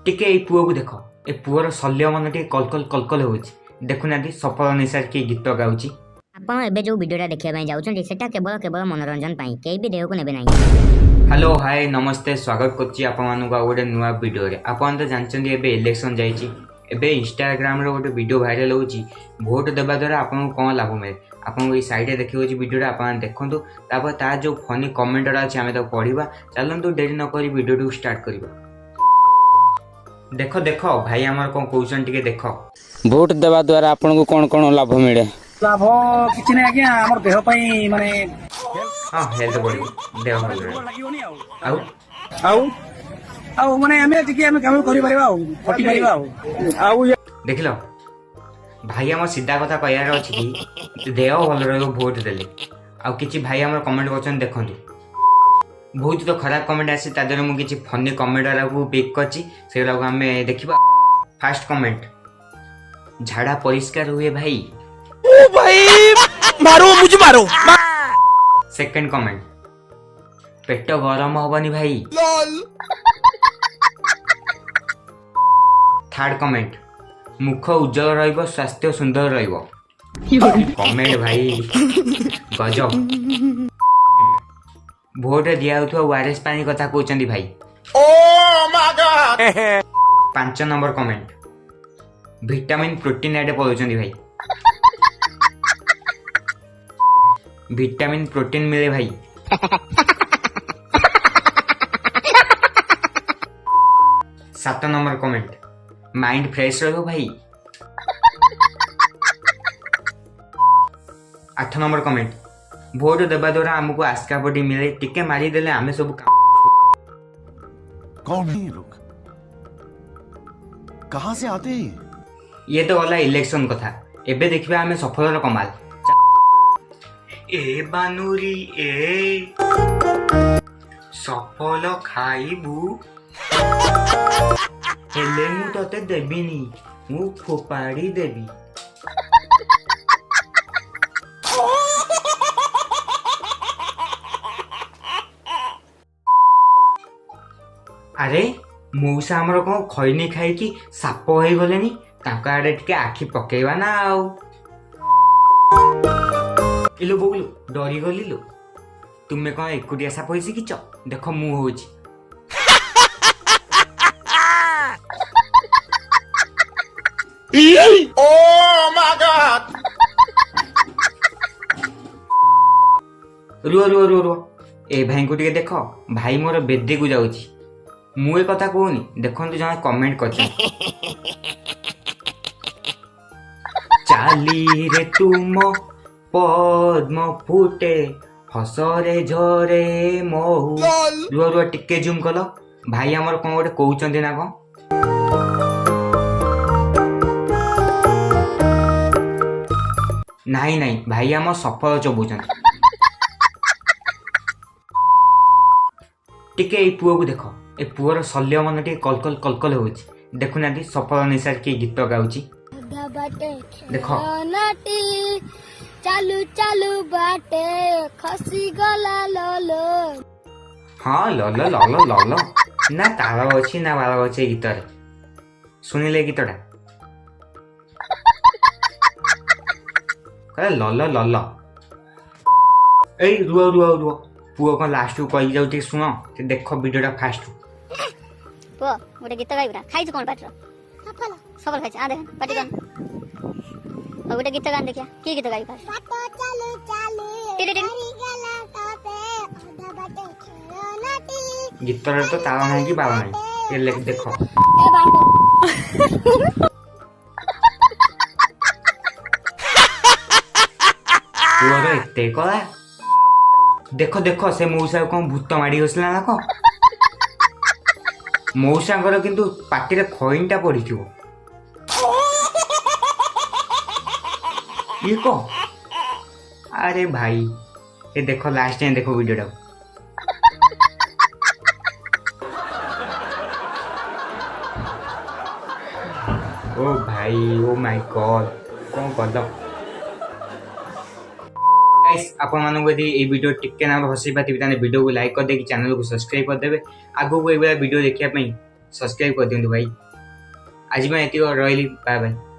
टिके ए पुओ को देख ए पुअर शल्य मन टे कलकल कलकल होउछि देखुना सफल निसार के गीत गाउछि। आपण एबे जो वीडियोटा देखिया पई जाउछन सेटा केवल केवल मनोरंजन पई केई भी देह को नेबे नाही। हेलो हाय नमस्ते स्वागत करछि आपण मानु गोटे नुआ वीडियो रे। आपण तो जानछन एबे इलेक्शन जाइछि एबे इंस्टाग्राम रे गोटे वीडियो वायरल होउछि वोट देबा द्वारा आपन को कोन लाभ मिले आपन ई साइड रे देखियो छी वीडियोटा आपण देखंतु तापर ता जो फनी कमेंटरा अछि हमें तो पढिबा चलंतु देरी न करी वीडियो टू स्टार्ट करबा। देखो देखो भाई हमर कोन क्वेश्चन टिके देखो वोट देबा द्वारा आपन को कोन कोन लाभ मिले। लाभ किछि नै आज्ञा हमर देह पई माने हां हेल्थ बॉडी देह लागियोनी आउ आउ आउ माने हमें टिके हम काम करि परिबा फटी परिबा आउ देखिलो भाई हमर सीधा कथा कहयार अछि कि देह भल रहयो वोट देले आउ किछि भाई हमर कमेंट करछन देखंतु बहुत तो खराब कमेंट आसी तादर मु किछि फनी कमेंट वाला को पिक करछि सेला को हमें देखिबा। फर्स्ट कमेंट झाड़ा परिष्कार हुए भाई ओ भाई मारो मुझे मारो। सेकंड कमेंट पेट गरम होबनी भाई। थर्ड कमेंट मुख उज्जवल रहइबो स्वास्थ्य सुंदर रहइबो। कमेंट भाई गजब। वोट दिया होतो ओआरएस पानी कथा कहउचंदी भाई। Oh my god. 5 number comment vitamin protein add पड़ुचंदी भाई। विटामिन प्रोटीन मिले भाई। 7 नंबर कमेंट माइंड फ्रेश रहो भाई। 8 नंबर कमेंट वोट देबा द्वारा हमको आस्का बॉडी मिले टिके मारी देले हमें सब कौन है ये लोग कहां से आते हैं। ये तो वाला इलेक्शन कथा एबे देखिबा हमें सफल कमाल। ए बानुरी ए सफल खाइबू हेले मु तते देबिनी मु फोपाड़ी देबी। अरे मौसा हमर को खैनी खाई कि साप हो गलेनी तांका आडे टिके आखि पकेइबा ना आउ। इलो बोगलु डरी गली लो तुमे कौन एकुटिया साप होइसी किच देखो मु होउची। ओ माय गॉड। रुओ रुओ रुओ रुओ ए भाई को टिके देखो भाई मोर बेदी को जाउची मु ए कथा कहूनी देखंतु जने कमेंट करछन चाली रे तुम पद्म फुटे हसरे झरे महु। रुआ रुआ टिके जूम कलो भाई हमर कोन गोटे कहउचंदी ना को नहीं नहीं भाई हम सफल चबुचन। टिके ए पुओ को देखो ए पुअर शल्य मन टे कलकल कलकल होउछि देखुना सफल निसार के गीत गाउछि। देखो चालू चालू बाटे खसी गला ललो। हाँ ललो ललो ललो ना ताल अच्छी ना बाल अच्छे गीत रे सुनिले गीतटा कहे ललो ललो। ए रुओ रुओ रुओ पुओ कौन लास्ट को कही जाउ सुन देख वीडियोटा फास्ट पुओ गोटे गीत गाइबरा खाइछ कोन पाटर सफल सफल खाइछ आ देख पाटी गान और गोटे गीत गान देखिया की गीत गाइ पास चालू चालू हरी गला टपे आधा बाटे खेलनाटी। गीत रे तो ताल नहीं कि बाल नहीं ये लेख देखो ए बांडो पुओ रे एते कला देखो देखो से मौसा कौन भूत माड़ी गसला ना को मौसा किंतु पाटी रे खइनटा पड़िथिबो ये को अरे भाई ये देखो लास्ट टाइम देखो वीडियोटा ओ भाई ओ माय गॉड कौन कर दो गाइस आपण मानक यदि ए वीडियो टिके ना हसई पाती वीडियो को लाइक कर दे चैनल को सब्सक्राइब कर देबे आगो को ए वीडियो देखिया पई सब्सक्राइब कर दिंतु भाई। आज मैं ये रही बाय बाय।